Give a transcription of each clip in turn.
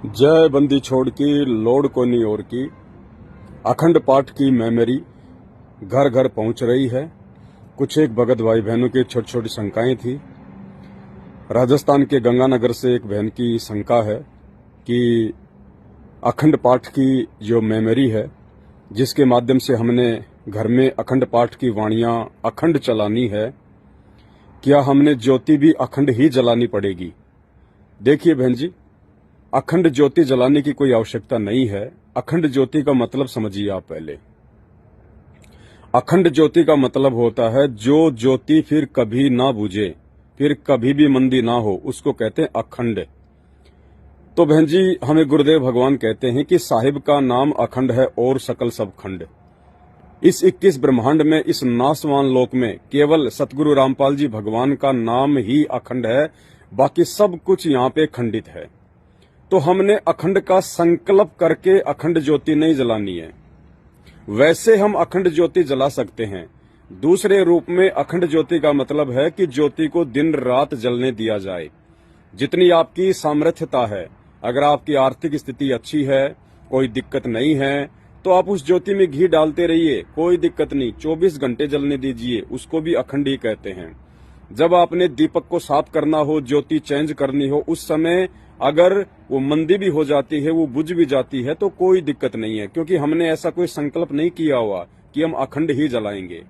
जय बंदी छोड़ की लोड कोनी और की अखंड पाठ की मेमोरी घर घर पहुंच रही है। कुछ एक भगत भाई बहनों की छोटी छोटी शंकाएं थी। राजस्थान के गंगानगर से एक बहन की शंका है कि अखंड पाठ की जो मेमोरी है, जिसके माध्यम से हमने घर में अखंड पाठ की वाणियां अखंड चलानी है, क्या हमने ज्योति भी अखंड ही जलानी पड़ेगी? देखिए बहन जी, अखंड ज्योति जलाने की कोई आवश्यकता नहीं है। अखंड ज्योति का मतलब समझिए आप पहले। अखंड ज्योति का मतलब होता है जो ज्योति फिर कभी ना बुझे, फिर कभी भी मंदी ना हो, उसको कहते हैं अखंड। तो बहन जी, हमें गुरुदेव भगवान कहते हैं कि साहिब का नाम अखंड है और सकल सब खंड। इस 21 ब्रह्मांड में, इस नासवान लोक में केवल सतगुरु रामपाल जी भगवान का नाम ही अखंड है, बाकी सब कुछ यहाँ पे खंडित है। तो हमने अखंड का संकल्प करके अखंड ज्योति नहीं जलानी है। वैसे हम अखंड ज्योति जला सकते हैं। दूसरे रूप में अखंड ज्योति का मतलब है कि ज्योति को दिन रात जलने दिया जाए। जितनी आपकी सामर्थ्यता है, अगर आपकी आर्थिक स्थिति अच्छी है, कोई दिक्कत नहीं है, तो आप उस ज्योति में घी डालते रहिए, कोई दिक्कत नहीं। 24 घंटे जलने दीजिए, उसको भी अखंड ही कहते हैं। जब आपने दीपक को साफ करना हो, ज्योति चेंज करनी हो, उस समय अगर वो मंदी भी हो जाती है, वो बुझ भी जाती है, तो कोई दिक्कत नहीं है, क्योंकि हमने ऐसा कोई संकल्प नहीं किया हुआ कि हम अखंड ही जलाएंगे।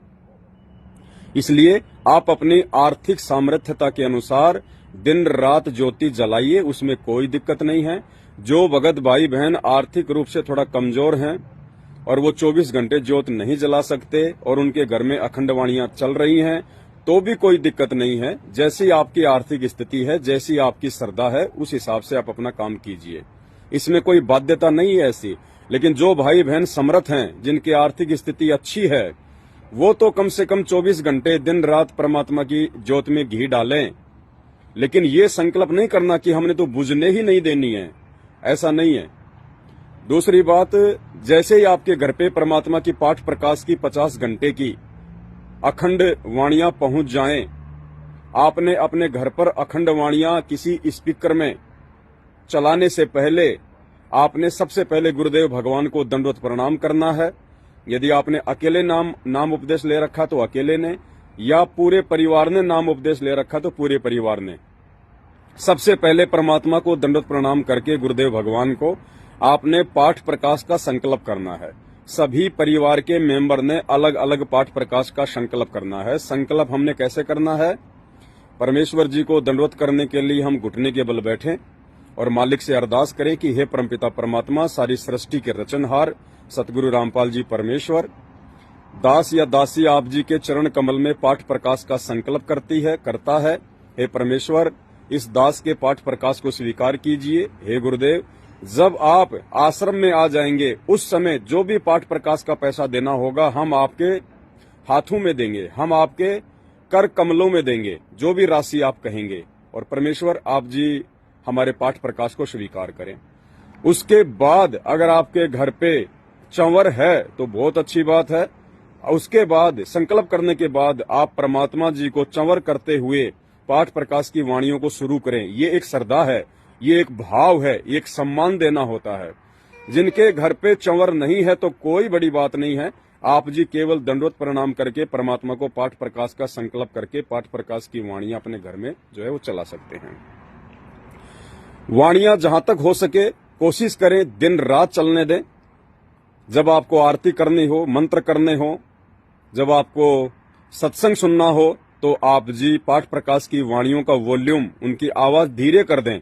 इसलिए आप अपनी आर्थिक सामर्थ्यता के अनुसार दिन रात ज्योति जलाइए, उसमें कोई दिक्कत नहीं है। जो भगत भाई बहन आर्थिक रूप से थोड़ा कमजोर हैं और वो 24 घंटे ज्योत नहीं जला सकते और उनके घर में अखंड वाणियां चल रही हैं, तो भी कोई दिक्कत नहीं है। जैसी आपकी आर्थिक स्थिति है, जैसी आपकी श्रद्धा है, उस हिसाब से आप अपना काम कीजिए। इसमें कोई बाध्यता नहीं है ऐसी। लेकिन जो भाई बहन समर्थ हैं, जिनकी आर्थिक स्थिति अच्छी है, वो तो कम से कम 24 घंटे दिन रात परमात्मा की ज्योत में घी डालें। लेकिन ये संकल्प नहीं करना कि हमने तो बुझने ही नहीं देनी है, ऐसा नहीं है। दूसरी बात, जैसे ही आपके घर पे परमात्मा की पाठ प्रकाश की 50 घंटे की अखंड वाणियां पहुंच जाएं, आपने अपने घर पर अखंड वाणियां किसी स्पीकर में चलाने से पहले आपने सबसे पहले गुरुदेव भगवान को दंडवत प्रणाम करना है। यदि आपने अकेले नाम उपदेश ले रखा तो अकेले ने, या पूरे परिवार ने नाम उपदेश ले रखा तो पूरे परिवार ने। सबसे पहले परमात्मा को दंडवत प्रणाम करके गुरुदेव भगवान को आपने पाठ प्रकाश का संकल्प करना है। सभी परिवार के मेंबर ने अलग अलग पाठ प्रकाश का संकल्प करना है। संकल्प हमने कैसे करना है? परमेश्वर जी को दंडवत करने के लिए हम घुटने के बल बैठें और मालिक से अरदास करें कि हे परमपिता परमात्मा, सारी सृष्टि के रचनहार सतगुरु रामपाल जी परमेश्वर, दास या दासी आप जी के चरण कमल में पाठ प्रकाश का संकल्प करता है। हे परमेश्वर, इस दास के पाठ प्रकाश को स्वीकार कीजिए। हे गुरुदेव, जब आप आश्रम में आ जाएंगे, उस समय जो भी पाठ प्रकाश का पैसा देना होगा, हम आपके हाथों में देंगे, हम आपके कर कमलों में देंगे, जो भी राशि आप कहेंगे। और परमेश्वर, आप जी हमारे पाठ प्रकाश को स्वीकार करें। उसके बाद अगर आपके घर पे चंवर है तो बहुत अच्छी बात है। उसके बाद संकल्प करने के बाद आप परमात्मा जी को चंवर करते हुए पाठ प्रकाश की वाणियों को शुरू करें। ये एक श्रद्धा है, ये एक भाव है, ये एक सम्मान देना होता है। जिनके घर पे चंवर नहीं है तो कोई बड़ी बात नहीं है, आप जी केवल दंडवत प्रणाम करके परमात्मा को पाठ प्रकाश का संकल्प करके पाठ प्रकाश की वाणियां अपने घर में जो है वो चला सकते हैं। वाणियां जहां तक हो सके कोशिश करें दिन रात चलने दें। जब आपको आरती करनी हो, मंत्र करने हो, जब आपको सत्संग सुनना हो, तो आप जी पाठ प्रकाश की वाणियों का वॉल्यूम, उनकी आवाज धीरे कर दें।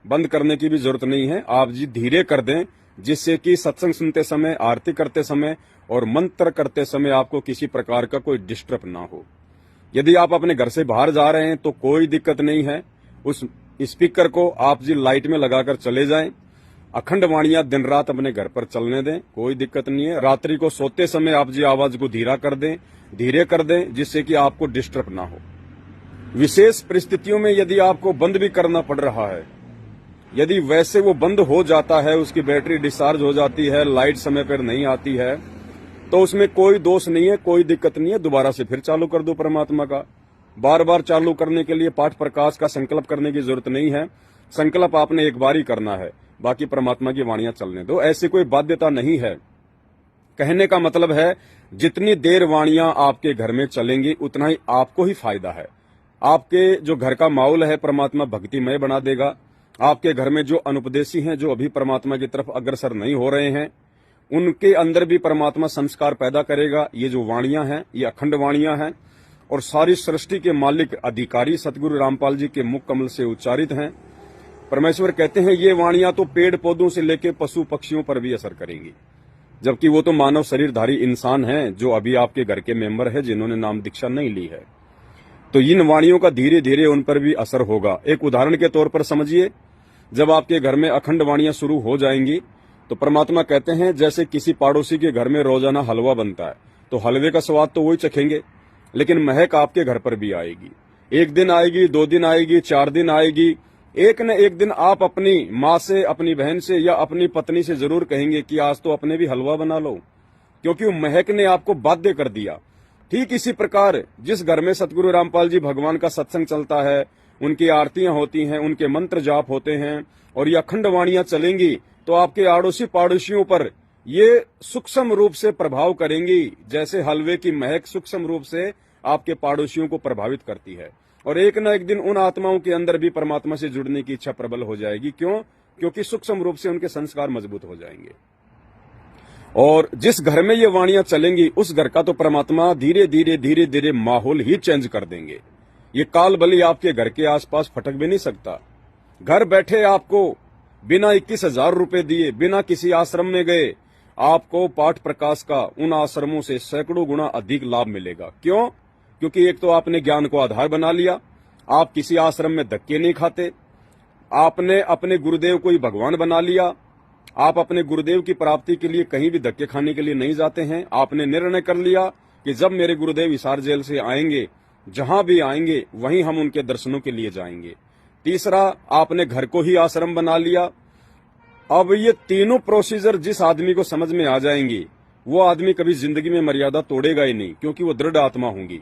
बंद करने की भी जरूरत नहीं है, आप जी धीरे कर दें, जिससे कि सत्संग सुनते समय, आरती करते समय और मंत्र करते समय आपको किसी प्रकार का कोई डिस्टर्ब ना हो। यदि आप अपने घर से बाहर जा रहे हैं तो कोई दिक्कत नहीं है, उस स्पीकर को आप जी लाइट में लगाकर चले जाएं। अखंड वाणियां दिन रात अपने घर पर चलने दें, कोई दिक्कत नहीं है। रात्रि को सोते समय आप जी आवाज को धीरे कर दें, जिससे कि आपको डिस्टर्ब ना हो। विशेष परिस्थितियों में यदि आपको बंद भी करना पड़ रहा है, यदि वैसे वो बंद हो जाता है, उसकी बैटरी डिस्चार्ज हो जाती है, लाइट समय पर नहीं आती है, तो उसमें कोई दोष नहीं है, कोई दिक्कत नहीं है। दोबारा से फिर चालू कर दो परमात्मा का। बार बार चालू करने के लिए पाठ प्रकाश का संकल्प करने की जरूरत नहीं है। संकल्प आपने एक बार ही करना है। बाकी परमात्मा की वाणियां चलने दो। ऐसी कोई बाध्यता नहीं है। कहने का मतलब है जितनी देर वाणियां आपके घर में चलेंगी उतना ही आपको ही फायदा है। आपके जो घर का माहौल है परमात्मा भक्तिमय बना देगा। आपके घर में जो अनुपदेशी हैं, जो अभी परमात्मा की तरफ अग्रसर नहीं हो रहे हैं, उनके अंदर भी परमात्मा संस्कार पैदा करेगा। ये जो वाणियां हैं ये अखंड वाणियां हैं और सारी सृष्टि के मालिक अधिकारी सतगुरु रामपाल जी के मुख कमल से उच्चारित हैं। परमेश्वर कहते हैं ये वाणियां तो पेड़ पौधों से लेकर पशु पक्षियों पर भी असर करेंगी, जबकि वो तो मानव शरीरधारी इंसान हैं जो अभी आपके घर के मेंबर है, जिन्होंने नाम दीक्षा नहीं ली है। तो इन वाणियों का धीरे धीरे उन पर भी असर होगा। एक उदाहरण के तौर पर समझिए, जब आपके घर में अखंड वाणियां शुरू हो जाएंगी तो परमात्मा कहते हैं जैसे किसी पड़ोसी के घर में रोजाना हलवा बनता है तो हलवे का स्वाद तो वही चखेंगे, लेकिन महक आपके घर पर भी आएगी। एक दिन आएगी, 2 दिन आएगी, 4 दिन आएगी। एक न एक दिन आप अपनी माँ से, अपनी बहन से या अपनी पत्नी से जरूर कहेंगे कि आज तो अपने भी हलवा बना लो, क्योंकि वो महक ने आपको बाध्य कर दिया। ठीक इसी प्रकार जिस घर में सतगुरु रामपाल जी भगवान का सत्संग चलता है, उनकी आरतियां होती हैं, उनके मंत्र जाप होते हैं और ये अखंड वाणियां चलेंगी तो आपके आड़ोसी पाड़ोसियों पर ये सूक्ष्म रूप से प्रभाव करेंगी, जैसे हलवे की महक सूक्ष्म रूप से आपके पाड़ोसियों को प्रभावित करती है। और एक न एक दिन उन आत्माओं के अंदर भी परमात्मा से जुड़ने की इच्छा प्रबल हो जाएगी। क्यों? क्योंकि सूक्ष्म रूप से उनके संस्कार मजबूत हो जाएंगे। और जिस घर में ये वाणियां चलेंगी उस घर का तो परमात्मा धीरे धीरे माहौल ही चेंज कर देंगे। ये काल बलि आपके घर के आसपास फटक भी नहीं सकता। घर बैठे आपको बिना 21,000 रुपए दिए, बिना किसी आश्रम में गए, आपको पाठ प्रकाश का उन आश्रमों से सैकड़ों गुना अधिक लाभ मिलेगा। क्यों? क्योंकि एक तो आपने ज्ञान को आधार बना लिया, आप किसी आश्रम में धक्के नहीं खाते, आपने अपने गुरुदेव को ही भगवान बना लिया, आप अपने गुरुदेव की प्राप्ति के लिए कहीं भी धक्के खाने के लिए नहीं जाते हैं। आपने निर्णय कर लिया कि जब मेरे गुरुदेव हिसार जेल से आएंगे, जहां भी आएंगे वहीं हम उनके दर्शनों के लिए जाएंगे। तीसरा, आपने घर को ही आश्रम बना लिया। अब ये तीनों प्रोसीजर जिस आदमी को समझ में आ जाएंगी वो आदमी कभी जिंदगी में मर्यादा तोड़ेगा ही नहीं, क्योंकि वो दृढ़ आत्मा होंगी।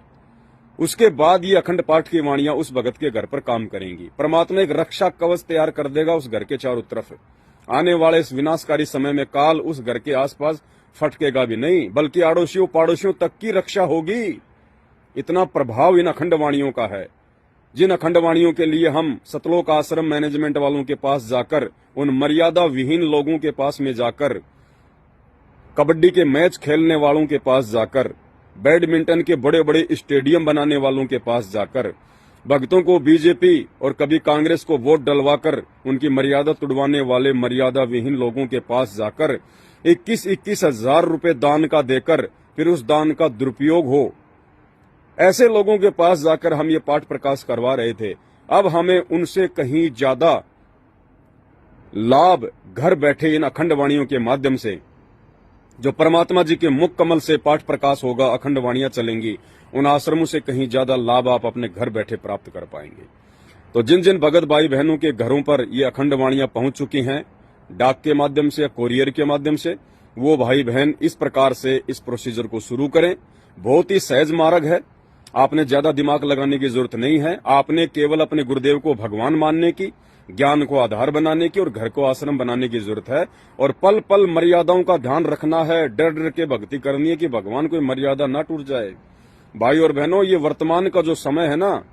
उसके बाद ये अखंड पाठ की वाणियां उस भगत के घर पर काम करेंगी। परमात्मा एक रक्षा कवच तैयार कर देगा उस घर के चारों तरफ। आने वाले इस विनाशकारी समय में काल उस घर के आसपास फटकेगा भी नहीं, बल्कि आड़ोसियों पाड़ोसियों तक की रक्षा होगी। इतना प्रभाव इन अखंड वाणियों का है, जिन अखंड वाणियों के लिए हम सतलोक आश्रम मैनेजमेंट वालों के पास जाकर, उन मर्यादा विहीन लोगों के पास में जाकर, कबड्डी के मैच खेलने वालों के पास जाकर, बैडमिंटन के बड़े बड़े स्टेडियम बनाने वालों के पास जाकर, भक्तों को बीजेपी और कभी कांग्रेस को वोट डलवाकर उनकी मर्यादा तुड़वाने वाले मर्यादा विहीन लोगों के पास जाकर 21,000 रुपए दान का देकर फिर उस दान का दुरुपयोग हो, ऐसे लोगों के पास जाकर हम ये पाठ प्रकाश करवा रहे थे। अब हमें उनसे कहीं ज्यादा लाभ घर बैठे इन अखंड वाणियों के माध्यम से, जो परमात्मा जी के मुख कमल से पाठ प्रकाश होगा, अखंड वाणियां चलेंगी, उन आश्रमों से कहीं ज्यादा लाभ आप अपने घर बैठे प्राप्त कर पाएंगे। तो जिन जिन भगत भाई बहनों के घरों पर ये अखंड वाणियां पहुंच चुकी हैं, डाक के माध्यम से या कोरियर के माध्यम से, वो भाई बहन इस प्रकार से इस प्रोसीजर को शुरू करें। बहुत ही सहज मार्ग है, आपने ज्यादा दिमाग लगाने की जरूरत नहीं है। आपने केवल अपने गुरुदेव को भगवान मानने की, ज्ञान को आधार बनाने की और घर को आश्रम बनाने की जरूरत है। और पल पल मर्यादाओं का ध्यान रखना है, डर डर के भक्ति करनी है कि भगवान कोई मर्यादा ना टूट जाए। भाई और बहनों, ये वर्तमान का जो समय है ना,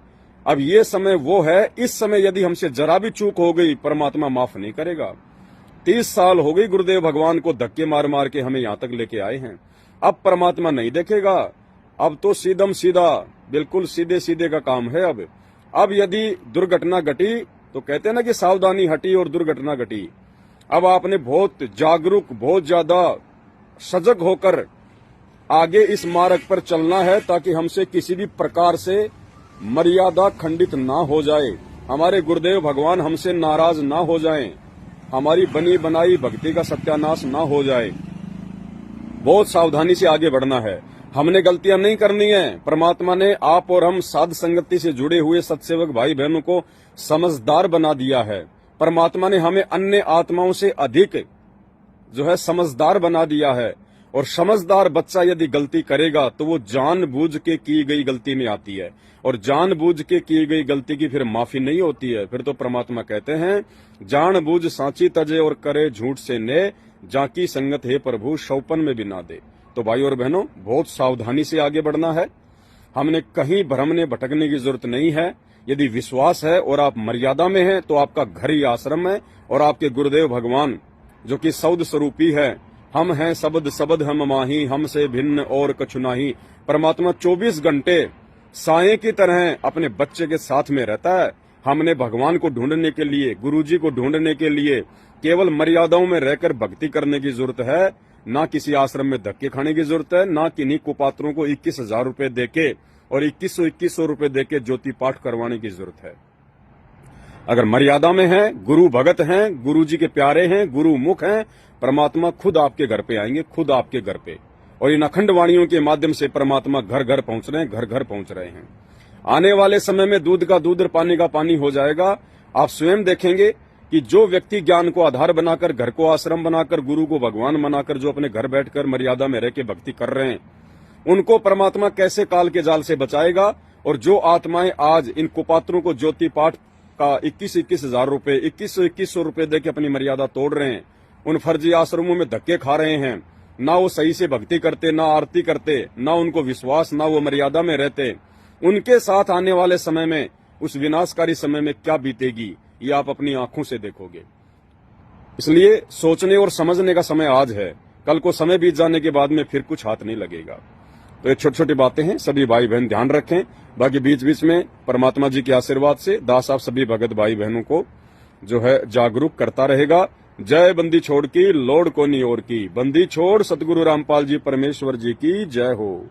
अब ये समय वो है, इस समय यदि हमसे जरा भी चूक हो गई परमात्मा माफ नहीं करेगा। 30 साल हो गई गुरुदेव भगवान को धक्के मार मार के हमें यहाँ तक लेके आए हैं। अब परमात्मा नहीं देखेगा, अब तो सीधम सीधा, बिल्कुल सीधे सीधे का काम है। अब यदि दुर्घटना घटी तो कहते हैं ना कि सावधानी हटी और दुर्घटना घटी। अब आपने बहुत जागरूक, बहुत ज्यादा सजग होकर आगे इस मार्ग पर चलना है, ताकि हमसे किसी भी प्रकार से मर्यादा खंडित ना हो जाए, हमारे गुरुदेव भगवान हमसे नाराज ना हो जाएं, हमारी बनी बनाई भक्ति का सत्यानाश ना हो जाए। बहुत सावधानी से आगे बढ़ना है, हमने गलतियां नहीं करनी है। परमात्मा ने आप और हम साध संगति से जुड़े हुए सत्सेवक भाई बहनों को समझदार बना दिया है। परमात्मा ने हमें अन्य आत्माओं से अधिक जो है समझदार बना दिया है। और समझदार बच्चा यदि गलती करेगा तो वो जानबूझ के की गई गलती में आती है, और जानबूझ के की गई गलती की फिर माफी नहीं होती है। फिर तो परमात्मा कहते हैं, जानबूझ सांची तजे और करे झूठ से ने, जाकी संगत है प्रभु शौपन में भी ना दे। तो भाई और बहनों, बहुत सावधानी से आगे बढ़ना है। हमने कहीं भ्रमने भटकने की जरूरत नहीं है। यदि विश्वास है और आप मर्यादा में हैं तो आपका घर ही आश्रम है, और आपके गुरुदेव भगवान जो कि सौद स्वरूपी है, हम हैं सबद सबद हम माही, हमसे भिन्न और कछु नाही। परमात्मा 24 घंटे साये की तरह अपने बच्चे के साथ में रहता है। हमने भगवान को ढूंढने के लिए, गुरुजी को ढूंढने के लिए केवल मर्यादाओं में रहकर भक्ति करने की जरूरत है। ना किसी आश्रम में धक्के खाने की जरूरत है, ना किन्हीं कुपात्रों को 21,000 रुपए देके और 2100 रुपए देके ज्योति पाठ करवाने की जरूरत है। अगर मर्यादा में है, गुरु भगत हैं, गुरु जी के प्यारे हैं, गुरु मुख हैं, परमात्मा खुद आपके घर पे आएंगे, खुद आपके घर पे। और इन अखंड वाणियों के माध्यम से परमात्मा घर घर पहुंच रहे हैं, घर घर पहुंच रहे हैं। आने वाले समय में दूध का दूध और पानी का पानी हो जाएगा। आप स्वयं देखेंगे कि जो व्यक्ति ज्ञान को आधार बनाकर, घर को आश्रम बनाकर, गुरु को भगवान बनाकर, जो अपने घर बैठकर मर्यादा में रह के भक्ति कर रहे हैं, उनको परमात्मा कैसे काल के जाल से बचाएगा। और जो आत्माएं आज इन कुपात्रों को ज्योति पाठ का 21,000 रुपए, 2100 रुपए देके अपनी मर्यादा तोड़ रहे हैं, उन फर्जी आश्रमों में धक्के खा रहे हैं, ना वो सही से भक्ति करते, ना आरती करते, ना उनको विश्वास, ना वो मर्यादा में रहते, उनके साथ आने वाले समय में, उस विनाशकारी समय में क्या बीतेगी, ये आप अपनी आंखों से देखोगे। इसलिए सोचने और समझने का समय आज है। कल को समय बीत जाने के बाद में फिर कुछ हाथ नहीं लगेगा। तो ये छोटी छोटी बातें हैं, सभी भाई बहन ध्यान रखें। बाकी बीच बीच में परमात्मा जी के आशीर्वाद से दास आप सभी भगत भाई बहनों को जो है जागरूक करता रहेगा। जय बंदी छोड़ की लोड कोनी और की, बंदी छोड़ सतगुरु रामपाल जी परमेश्वर जी की जय हो।